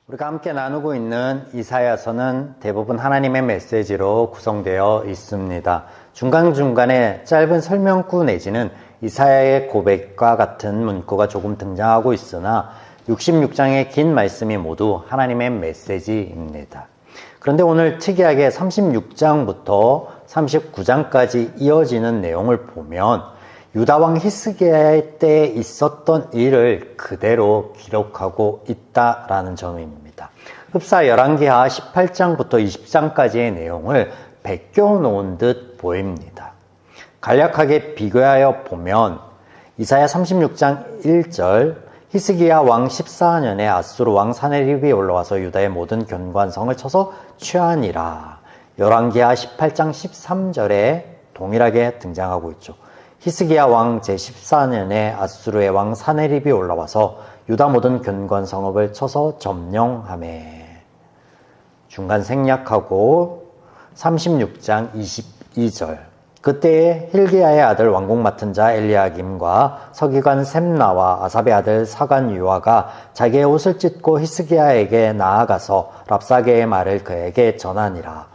우리가 함께 나누고 있는 이사야서는 대부분 하나님의 메시지로 구성되어 있습니다. 중간중간에 짧은 설명구 내지는 이사야의 고백과 같은 문구가 조금 등장하고 있으나 66장의 긴 말씀이 모두 하나님의 메시지입니다. 그런데 오늘 특이하게 36장부터 39장까지 이어지는 내용을 보면 유다왕 히스기야 때 있었던 일을 그대로 기록하고 있다라는 점입니다. 흡사 열왕기하 18장부터 20장까지의 내용을 베껴 놓은 듯 보입니다. 간략하게 비교하여 보면 이사야 36장 1절 히스기야 왕 14년에 아수르 왕 사네립이 올라와서 유다의 모든 견관성을 쳐서 취하니라. 열왕기하 18장 13절에 동일하게 등장하고 있죠. 히스기야 왕 제14년에 아수르의 왕 사네립이 올라와서 유다 모든 견관성읍을 쳐서 점령하매. 중간 생략하고 36장 22절 그때에 힐기야의 아들 왕궁 맡은 자 엘리야김과 서기관 셈나와 아삽의 아들 사관 유아가 자기의 옷을 찢고 히스기야에게 나아가서 랍사게의 말을 그에게 전하니라.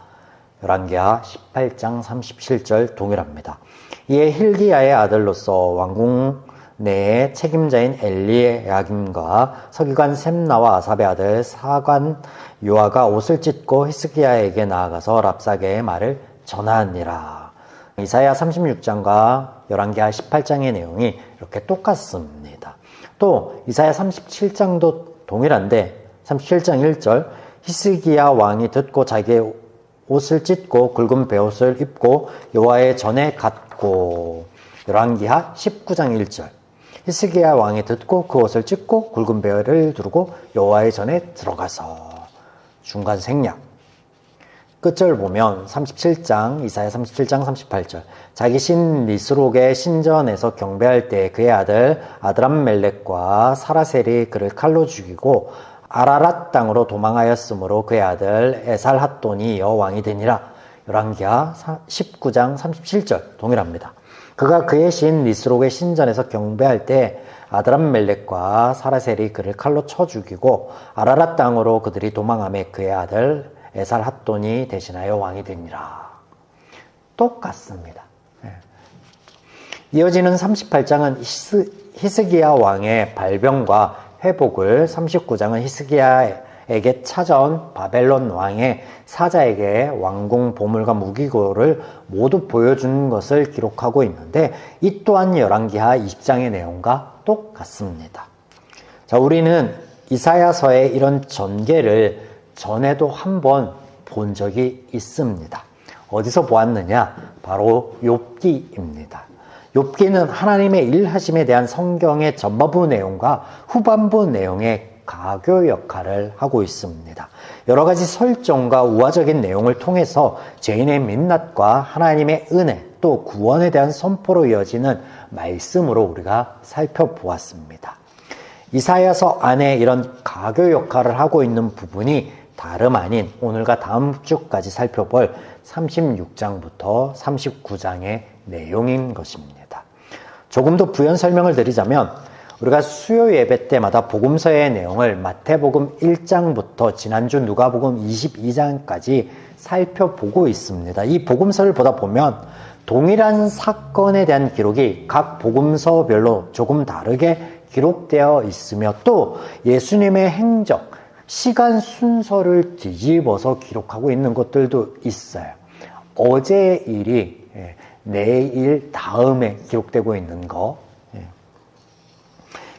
열왕기하 18장 37절 동일합니다. 이에 힐기야의 아들로서 왕궁 내의 책임자인 엘리야김과 서기관 셈나와 아삽의 아들 사관 요아가 옷을 찢고 히스기야에게 나아가서 랍사게의 말을 전하니라. 이사야 36장과 열왕기하 18장의 내용이 이렇게 똑같습니다. 또 이사야 37장도 동일한데 37장 1절 히스기야 왕이 듣고 자기의 옷을 찢고 굵은 베옷을 입고 여호와의 전에 갔고. 열왕기하 19장 1절 히스기야 왕이 듣고 그 옷을 찢고 굵은 베옷을 두르고 여호와의 전에 들어가서. 중간 생략. 끝절 보면 37장 이사야 37장 38절 자기 신 니스록의 신전에서 경배할 때 그의 아들 아드람멜렉과 사라셀이 그를 칼로 죽이고 아라랏 땅으로 도망하였으므로 그의 아들 에살핫돈이 여왕이 되니라. 열왕기하 19장 37절 동일합니다. 그가 그의 신 니스록의 신전에서 경배할 때 아드람멜렉과 사라셀이 그를 칼로 쳐 죽이고 아라랏 땅으로 그들이 도망하며 그의 아들 에살핫돈이 대신하여 왕이 되니라. 똑같습니다. 이어지는 38장은 히스기야 왕의 발병과 회복을, 39장은 히스기야에게 찾아온 바벨론 왕의 사자에게 왕궁 보물과 무기고를 모두 보여준 것을 기록하고 있는데 이 또한 열왕기하 20장의 내용과 똑같습니다. 자, 우리는 이사야서의 이런 전개를 전에도 한번 본 적이 있습니다. 어디서 보았느냐? 바로 욥기입니다. 욥기는 하나님의 일하심에 대한 성경의 전반부 내용과 후반부 내용의 가교 역할을 하고 있습니다. 여러 가지 설정과 우화적인 내용을 통해서 죄인의 민낯과 하나님의 은혜 또 구원에 대한 선포로 이어지는 말씀으로 우리가 살펴보았습니다. 이사야서 안에 이런 가교 역할을 하고 있는 부분이 다름 아닌 오늘과 다음 주까지 살펴볼 36장부터 39장의 내용인 것입니다. 조금 더 부연 설명을 드리자면 우리가 수요 예배 때마다 복음서의 내용을 마태복음 1장부터 지난주 누가복음 22장까지 살펴보고 있습니다. 이 복음서를 보다 보면 동일한 사건에 대한 기록이 각 복음서별로 조금 다르게 기록되어 있으며 또 예수님의 행적, 시간 순서를 뒤집어서 기록하고 있는 것들도 있어요. 어제의 일이 내일 다음에 기록되고 있는 거.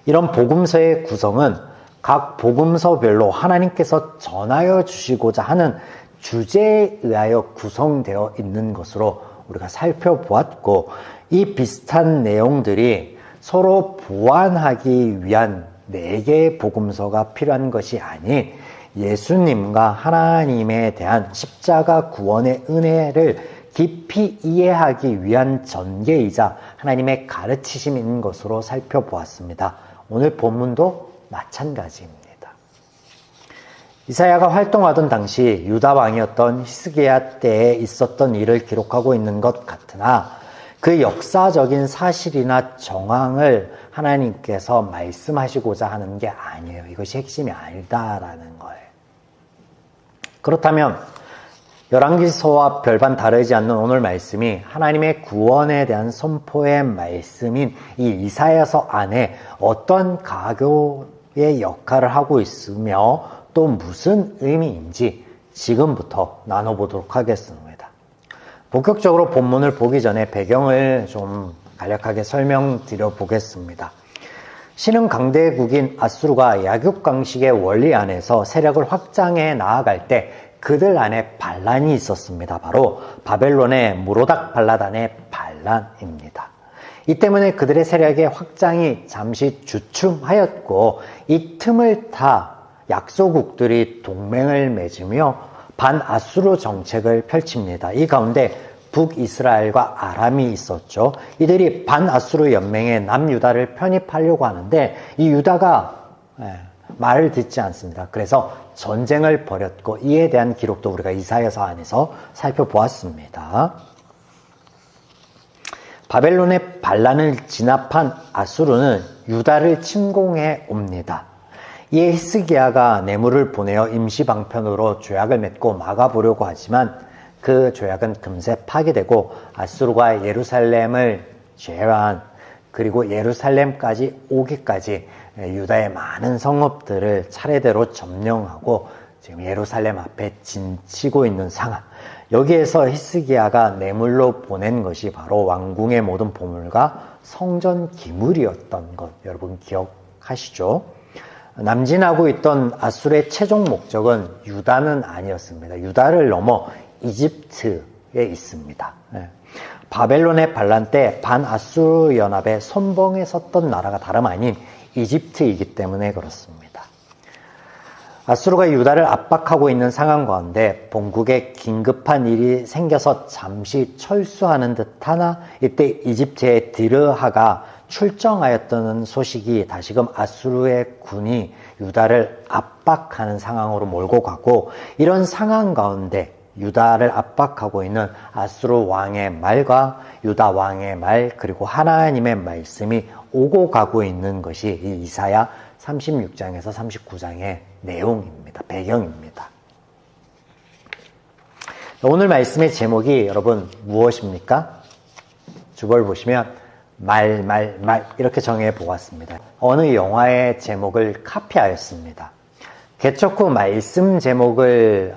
이런 복음서의 구성은 각 복음서별로 하나님께서 전하여 주시고자 하는 주제에 의하여 구성되어 있는 것으로 우리가 살펴보았고 이 비슷한 내용들이 서로 보완하기 위한 4개의 복음서가 필요한 것이 아닌 예수님과 하나님에 대한 십자가 구원의 은혜를 깊이 이해하기 위한 전개이자 하나님의 가르치심인 것으로 살펴보았습니다. 오늘 본문도 마찬가지입니다. 이사야가 활동하던 당시 유다 왕이었던 히스기야 때에 있었던 일을 기록하고 있는 것 같으나 그 역사적인 사실이나 정황을 하나님께서 말씀하시고자 하는 게 아니에요. 이것이 핵심이 아니다라는 거예요. 그렇다면 열왕기서와 별반 다르지 않는 오늘 말씀이 하나님의 구원에 대한 선포의 말씀인 이 이사야서 안에 어떤 가교의 역할을 하고 있으며 또 무슨 의미인지 지금부터 나눠보도록 하겠습니다. 본격적으로 본문을 보기 전에 배경을 좀 간략하게 설명드려 보겠습니다. 신흥 강대국인 아수르가 약육강식의 원리 안에서 세력을 확장해 나아갈 때 그들 안에 반란이 있었습니다. 바로 바벨론의 무로닥 발라단의 반란입니다. 이 때문에 그들의 세력의 확장이 잠시 주춤하였고 이 틈을 타 약소국들이 동맹을 맺으며 반아수르 정책을 펼칩니다. 이 가운데 북이스라엘과 아람이 있었죠. 이들이 반아수르 연맹의 남유다를 편입하려고 하는데 이 유다가 말을 듣지 않습니다. 그래서 전쟁을 벌였고 이에 대한 기록도 우리가 이사야서 안에서 살펴보았습니다. 바벨론의 반란을 진압한 아수르는 유다를 침공해 옵니다. 이에 히스기야가 뇌물을 보내어 임시방편으로 조약을 맺고 막아보려고 하지만 그 조약은 금세 파기되고 아수르가 예루살렘을 제외한 그리고 예루살렘까지 오기까지 유다의 많은 성읍들을 차례대로 점령하고 지금 예루살렘 앞에 진치고 있는 상황. 여기에서 히스기야가 뇌물로 보낸 것이 바로 왕궁의 모든 보물과 성전 기물이었던 것 여러분 기억하시죠? 남진하고 있던 아수르의 최종 목적은 유다는 아니었습니다. 유다를 넘어 이집트에 있습니다. 바벨론의 반란 때 반아수르 연합의 선봉에 섰던 나라가 다름 아닌 이집트이기 때문에 그렇습니다. 아수르가 유다를 압박하고 있는 상황 가운데 본국에 긴급한 일이 생겨서 잠시 철수하는 듯하나 이때 이집트의 디르하가 출정하였다는 소식이 다시금 아수르의 군이 유다를 압박하는 상황으로 몰고 가고 이런 상황 가운데 유다를 압박하고 있는 아수르 왕의 말과 유다 왕의 말 그리고 하나님의 말씀이 오고 가고 있는 것이 이 이사야 36장에서 39장의 내용입니다. 배경입니다. 오늘 말씀의 제목이 여러분 무엇입니까? 주벌 보시면 말 이렇게 정해 보았습니다. 어느 영화의 제목을 카피하였습니다. 개척 후 말씀 제목을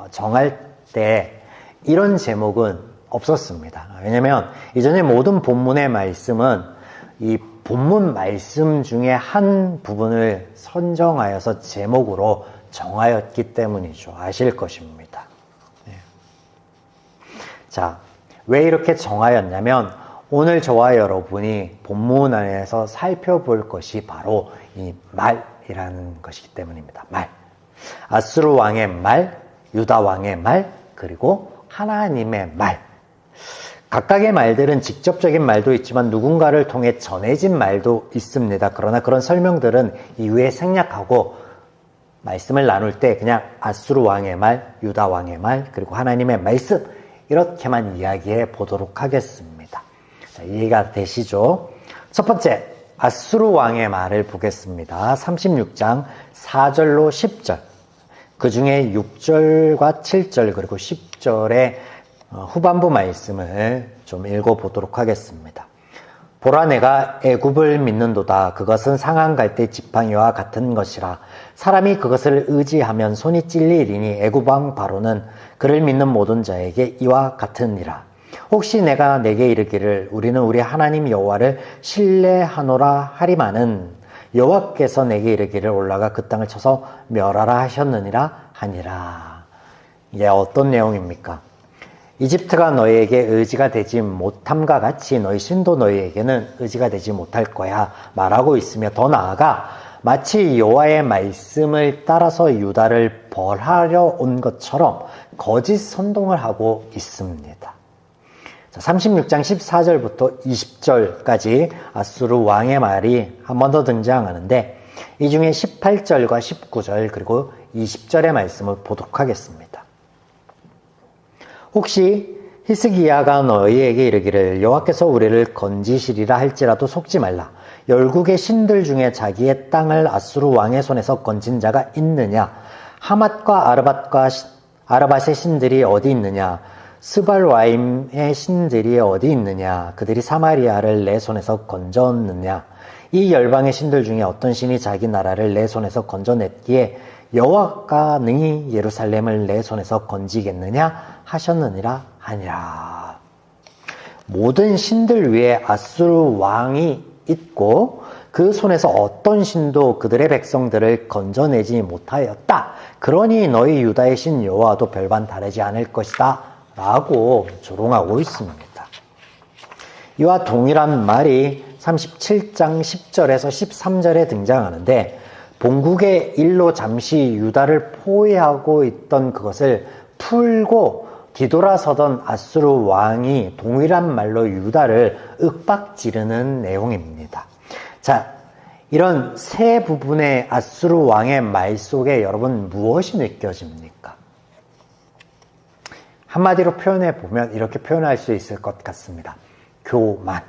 정할 때 이런 제목은 없었습니다. 왜냐하면 이전에 모든 본문의 말씀은 이 본문 말씀 중에 한 부분을 선정하여서 제목으로 정하였기 때문이죠. 아실 것입니다. 자, 왜 이렇게 정하였냐면 오늘 저와 여러분이 본문 안에서 살펴볼 것이 바로 이 말이라는 것이기 때문입니다. 말. 아수르 왕의 말, 유다 왕의 말, 그리고 하나님의 말. 각각의 말들은 직접적인 말도 있지만 누군가를 통해 전해진 말도 있습니다. 그러나 그런 설명들은 이후에 생략하고 말씀을 나눌 때 그냥 아수르 왕의 말, 유다 왕의 말, 그리고 하나님의 말씀 이렇게만 이야기해 보도록 하겠습니다. 자, 이해가 되시죠? 첫 번째, 아수르 왕의 말을 보겠습니다. 36장 4절로 10절. 그 중에 6절과 7절 그리고 10절의 후반부 말씀을 좀 읽어보도록 하겠습니다. 보라 내가 애굽을 믿는도다. 그것은 상한 갈대 지팡이와 같은 것이라. 사람이 그것을 의지하면 손이 찔리리니 애굽 왕 바로는 그를 믿는 모든 자에게 이와 같으니라. 혹시 내가 내게 이르기를 우리는 우리 하나님 여호와를 신뢰하노라 하리마는 여호와께서 내게 이르기를 올라가 그 땅을 쳐서 멸하라 하셨느니라 하니라. 이게 어떤 내용입니까? 이집트가 너희에게 의지가 되지 못함과 같이 너희 신도 너희에게는 의지가 되지 못할 거야 말하고 있으며 더 나아가 마치 여호와의 말씀을 따라서 유다를 벌하려 온 것처럼 거짓 선동을 하고 있습니다. 36장 14절부터 20절까지 아수르 왕의 말이 한 번 더 등장하는데 이 중에 18절과 19절 그리고 20절의 말씀을 보도록 하겠습니다. 혹시 히스기야가 너희에게 이르기를 여호와께서 우리를 건지시리라 할지라도 속지 말라. 열국의 신들 중에 자기의 땅을 아수르 왕의 손에서 건진 자가 있느냐? 하맛과 아르밧과 아르밧의 신들이 어디 있느냐? 스발와임의 신들이 어디 있느냐? 그들이 사마리아를 내 손에서 건졌느냐? 이 열방의 신들 중에 어떤 신이 자기 나라를 내 손에서 건져냈기에 여호와가 능히 예루살렘을 내 손에서 건지겠느냐 하셨느니라 하니라. 모든 신들 위에 아수르 왕이 있고 그 손에서 어떤 신도 그들의 백성들을 건져내지 못하였다. 그러니 너희 유다의 신 여호와도 별반 다르지 않을 것이다 라고 조롱하고 있습니다. 이와 동일한 말이 37장 10절에서 13절에 등장하는데 본국의 일로 잠시 유다를 포위하고 있던 그것을 풀고 뒤돌아서던 아수르 왕이 동일한 말로 유다를 윽박지르는 내용입니다. 자, 이런 세 부분의 아수르 왕의 말 속에 여러분 무엇이 느껴집니까? 한마디로 표현해 보면 이렇게 표현할 수 있을 것 같습니다. 교만.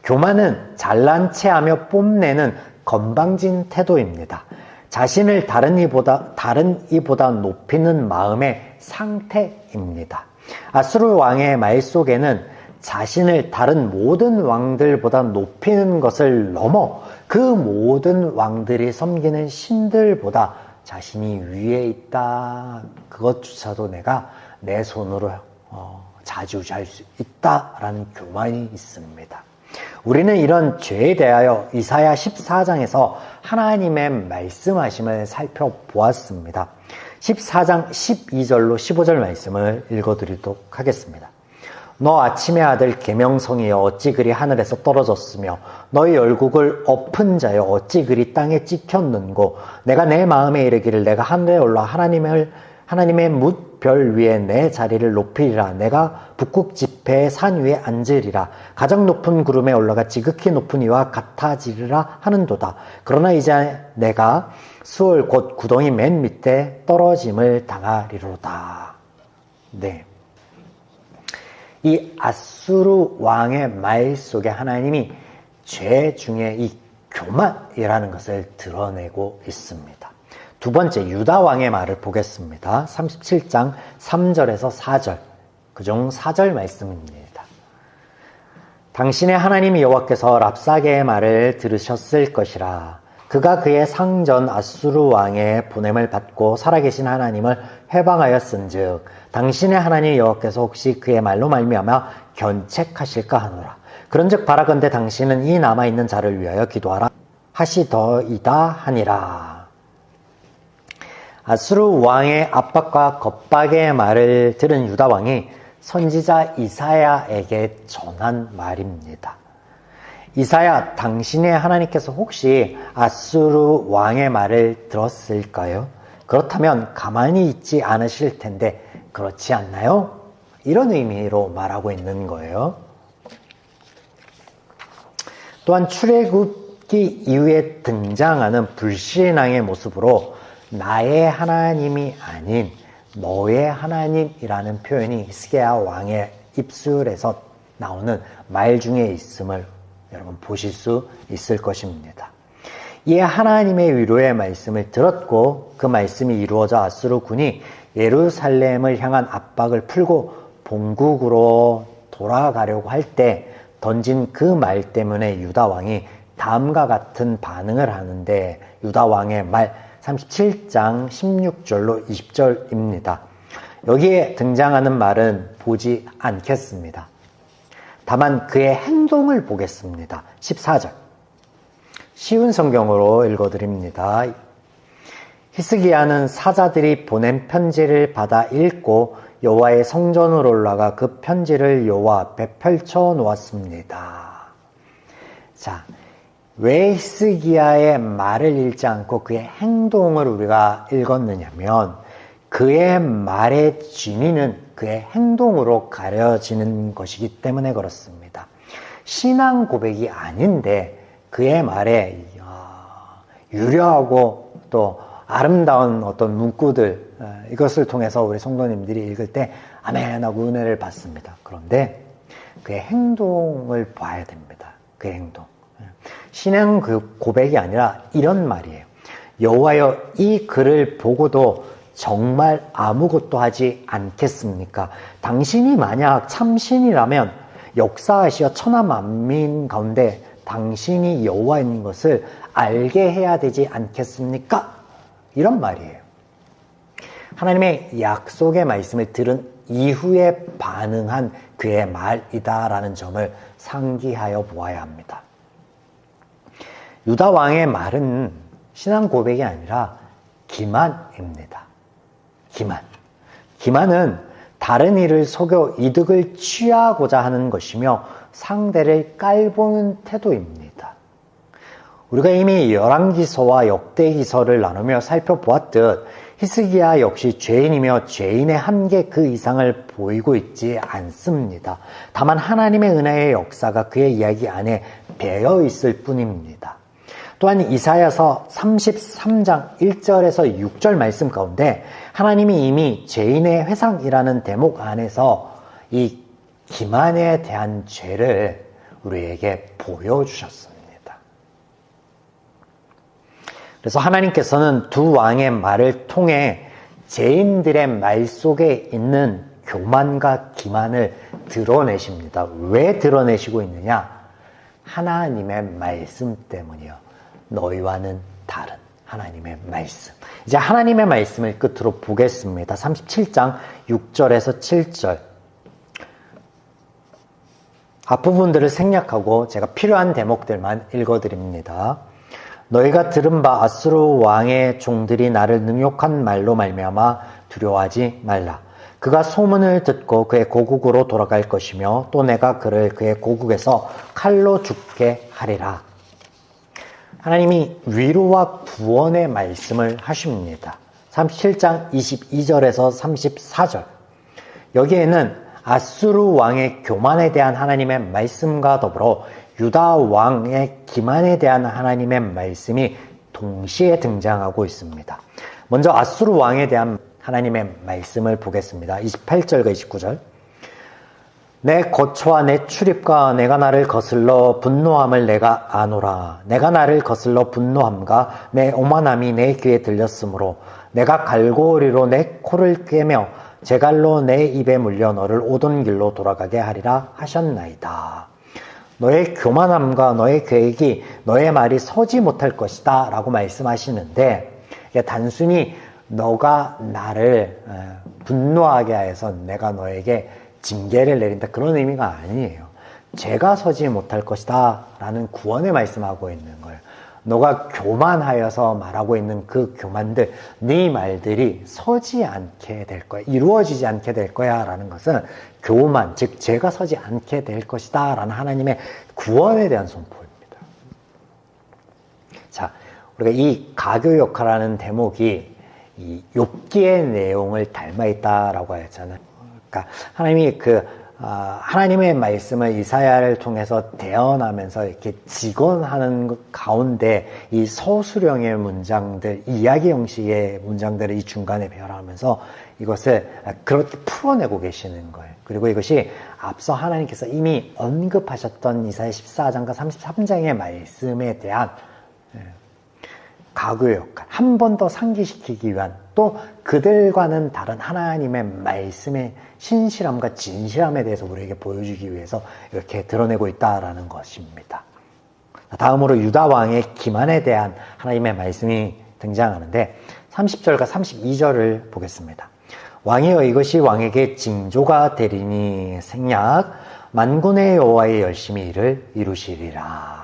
교만은 잘난 체하며 뽐내는 건방진 태도입니다. 자신을 다른 이보다 높이는 마음의 상태입니다. 아수르 왕의 말 속에는 자신을 다른 모든 왕들보다 높이는 것을 넘어 그 모든 왕들이 섬기는 신들보다 자신이 위에 있다. 그것조차도 내가 내 손으로 자주할 수 있다라는 교만이 있습니다. 우리는 이런 죄에 대하여 이사야 14장에서 하나님의 말씀하심을 살펴보았습니다. 14장 12절로 15절 말씀을 읽어드리도록 하겠습니다. 너 아침의 아들 계명성이여 어찌 그리 하늘에서 떨어졌으며 너희 열국을 엎은 자여 어찌 그리 땅에 찍혔는고 내가 내 마음에 이르기를 내가 하늘에 올라 하나님의 뭇별 위에 내 자리를 높이리라. 내가 북극 지폐의 산 위에 앉으리라. 가장 높은 구름에 올라가 지극히 높은 이와 같아지리라 하는도다. 그러나 이제 내가 수월 곧 구덩이 맨 밑에 떨어짐을 당하리로다. 네. 이 아수르 왕의 말 속에 하나님이 죄 중에 이 교만이라는 것을 드러내고 있습니다. 두 번째 유다 왕의 말을 보겠습니다. 37장 3절에서 4절, 그중 4절 말씀입니다. 당신의 하나님 여호와께서 랍사게의 말을 들으셨을 것이라. 그가 그의 상전 아수르 왕의 보냄을 받고 살아계신 하나님을 해방하였은즉 당신의 하나님 여호와께서 혹시 그의 말로 말미암아 견책하실까 하노라. 그런즉 바라건대 당신은 이 남아있는 자를 위하여 기도하라 하시더이다 하니라. 아수르 왕의 압박과 겁박의 말을 들은 유다 왕이 선지자 이사야에게 전한 말입니다. 이사야, 당신의 하나님께서 혹시 아수르 왕의 말을 들었을까요? 그렇다면 가만히 있지 않으실 텐데 그렇지 않나요? 이런 의미로 말하고 있는 거예요. 또한 출애굽기 이후에 등장하는 불신앙의 모습으로 나의 하나님이 아닌 너의 하나님이라는 표현이 히스기야 왕의 입술에서 나오는 말 중에 있음을 여러분 보실 수 있을 것입니다. 이에 하나님의 위로의 말씀을 들었고 그 말씀이 이루어져 아수르 군이 예루살렘을 향한 압박을 풀고 본국으로 돌아가려고 할 때 던진 그 말 때문에 유다 왕이 다음과 같은 반응을 하는데 유다 왕의 말 37장 16절로 20절입니다. 여기에 등장하는 말은 보지 않겠습니다. 다만 그의 행동을 보겠습니다. 14절. 쉬운 성경으로 읽어드립니다. 히스기야는 사자들이 보낸 편지를 받아 읽고 여호와의 성전으로 올라가 그 편지를 여호와 앞에 펼쳐 놓았습니다. 자, 왜 히스기야의 말을 읽지 않고 그의 행동을 우리가 읽었느냐면 그의 말의 진위는 그의 행동으로 가려지는 것이기 때문에 그렇습니다. 신앙 고백이 아닌데 그의 말에 유려하고 또 아름다운 어떤 문구들, 이것을 통해서 우리 성도님들이 읽을 때 아멘 하고 은혜를 받습니다. 그런데 그의 행동을 봐야 됩니다. 그의 행동. 신앙 고백이 아니라 이런 말이에요. 여호와여, 이 글을 보고도 정말 아무것도 하지 않겠습니까? 당신이 만약 참신이라면 역사하시어 천하 만민 가운데 당신이 여호와인 것을 알게 해야 되지 않겠습니까? 이런 말이에요. 하나님의 약속의 말씀을 들은 이후에 반응한 그의 말이다라는 점을 상기하여 보아야 합니다. 유다 왕의 말은 신앙 고백이 아니라 기만입니다. 기만은 다른 이를 속여 이득을 취하고자 하는 것이며 상대를 깔보는 태도입니다. 우리가 이미 열왕기서와 역대기서를 나누며 살펴보았듯 히스기야 역시 죄인이며 죄인의 한계 그 이상을 보이고 있지 않습니다. 다만 하나님의 은혜의 역사가 그의 이야기 안에 배어 있을 뿐입니다. 또한 이사야서 33장 1절에서 6절 말씀 가운데 하나님이 이미 죄인의 회상이라는 대목 안에서 이 기만에 대한 죄를 우리에게 보여주셨습니다. 그래서 하나님께서는 두 왕의 말을 통해 죄인들의 말 속에 있는 교만과 기만을 드러내십니다. 왜 드러내시고 있느냐? 하나님의 말씀 때문이요. 너희와는 다른 하나님의 말씀. 이제 하나님의 말씀을 끝으로 보겠습니다. 37장 6절에서 7절. 앞부분들을 생략하고 제가 필요한 대목들만 읽어드립니다. 너희가 들은 바 아수르 왕의 종들이 나를 능욕한 말로 말미암아 두려워하지 말라. 그가 소문을 듣고 그의 고국으로 돌아갈 것이며 또 내가 그를 그의 고국에서 칼로 죽게 하리라. 하나님이 위로와 구원의 말씀을 하십니다. 37장 22절에서 34절. 여기에는 아수르 왕의 교만에 대한 하나님의 말씀과 더불어 유다 왕의 기만에 대한 하나님의 말씀이 동시에 등장하고 있습니다. 먼저 아수르 왕에 대한 하나님의 말씀을 보겠습니다. 28절과 29절. 내 거처와 내 출입과 내가 나를 거슬러 분노함을 내가 아노라. 내가 나를 거슬러 분노함과 내 오만함이 내 귀에 들렸으므로 내가 갈고리로 내 코를 꿰며 제갈로 내 입에 물려 너를 오던 길로 돌아가게 하리라 하셨나이다. 너의 교만함과 너의 계획이 너의 말이 서지 못할 것이다 라고 말씀하시는데, 단순히 너가 나를 분노하게 해서 내가 너에게 징계를 내린다 그런 의미가 아니에요. 죄가 서지 못할 것이다 라는 구원의 말씀하고 있는 거예요. 너가 교만하여서 말하고 있는 그 교만들, 네 말들이 서지 않게 될 거야, 이루어지지 않게 될 거야 라는 것은 교만, 즉 죄가 서지 않게 될 것이다 라는 하나님의 구원에 대한 선포입니다. 자, 우리가 이 가교역하라는 대목이 이 욥기의 내용을 닮아 있다라고 했잖아요. 그러니까 하나님이 하나님의 말씀을 이사야를 통해서 대언하면서 이렇게 직언하는 가운데 이 서술형의 문장들, 이야기 형식의 문장들을 이 중간에 배열하면서 이것을 그렇게 풀어내고 계시는 거예요. 그리고 이것이 앞서 하나님께서 이미 언급하셨던 이사야 14장과 33장의 말씀에 대한 가구의 역할, 한 번 더 상기시키기 위한, 또 그들과는 다른 하나님의 말씀의 신실함과 진실함에 대해서 우리에게 보여주기 위해서 이렇게 드러내고 있다라는 것입니다. 다음으로 유다 왕의 기만에 대한 하나님의 말씀이 등장하는데 30절과 32절을 보겠습니다. 왕이여, 이것이 왕에게 징조가 되리니 생략, 만군의 여호와의 열심히 이를 이루시리라.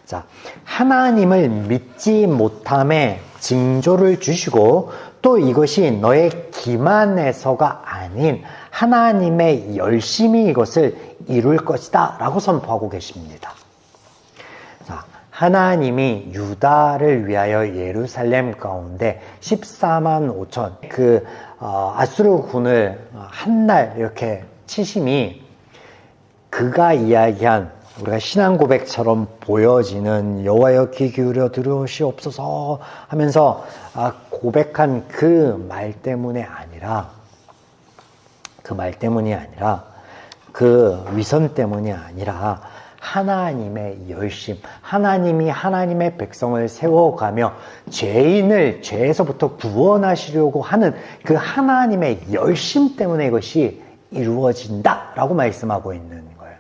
자, 하나님을 믿지 못함에 징조를 주시고, 또 이것이 너의 기만에서가 아닌 하나님의 열심히 이것을 이룰 것이다 라고 선포하고 계십니다. 자, 하나님이 유다를 위하여 예루살렘 가운데 14만 5천 아수르 군을 한날 이렇게 치심이, 그가 이야기한 우리가 신앙 고백처럼 보여지는 여호와여 귀 기울여 들으시옵소서 하면서 고백한 그 말 때문이 아니라, 그 위선 때문이 아니라 하나님의 열심, 하나님이 하나님의 백성을 세워가며 죄인을 죄에서부터 구원하시려고 하는 그 하나님의 열심 때문에 이것이 이루어진다라고 말씀하고 있는 거예요.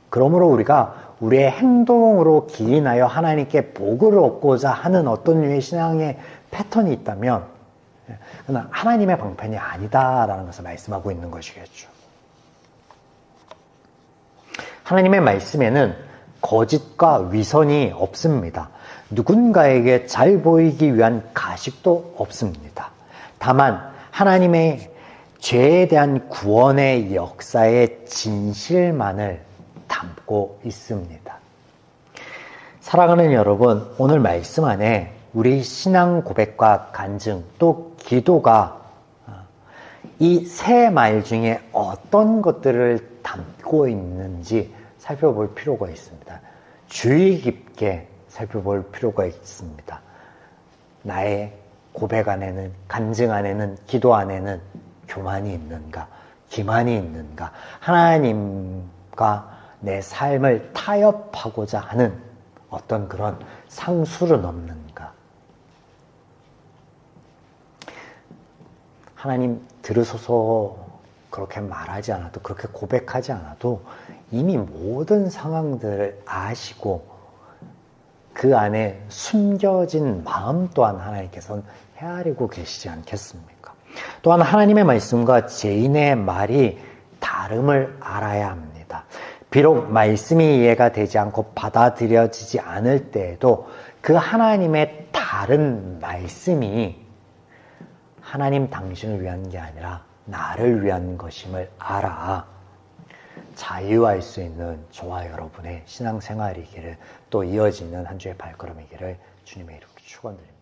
그러므로 우리가 우리의 행동으로 기인하여 하나님께 복을 얻고자 하는 어떤 류의 신앙의 패턴이 있다면 그건 하나님의 방편이 아니다라는 것을 말씀하고 있는 것이겠죠. 하나님의 말씀에는 거짓과 위선이 없습니다. 누군가에게 잘 보이기 위한 가식도 없습니다. 다만 하나님의 죄에 대한 구원의 역사의 진실만을 담고 있습니다. 사랑하는 여러분, 오늘 말씀 안에 우리 신앙 고백과 간증 또 기도가 이 세 말 중에 어떤 것들을 담고 있는지 살펴볼 필요가 있습니다. 주의 깊게 살펴볼 필요가 있습니다. 나의 고백 안에는, 간증 안에는, 기도 안에는 교만이 있는가, 기만이 있는가, 하나님과 내 삶을 타협하고자 하는 어떤 그런 상술은 없는가. 하나님 들으소서 그렇게 말하지 않아도, 그렇게 고백하지 않아도 이미 모든 상황들을 아시고 그 안에 숨겨진 마음 또한 하나님께서는 헤아리고 계시지 않겠습니까? 또한 하나님의 말씀과 죄인의 말이 다름을 알아야 합니다. 비록 말씀이 이해가 되지 않고 받아들여지지 않을 때에도 그 하나님의 다른 말씀이 하나님 당신을 위한 게 아니라 나를 위한 것임을 알아 자유할 수 있는 저와 여러분의 신앙생활이기를, 또 이어지는 한 주의 발걸음이기를 주님의 이름으로 축원드립니다.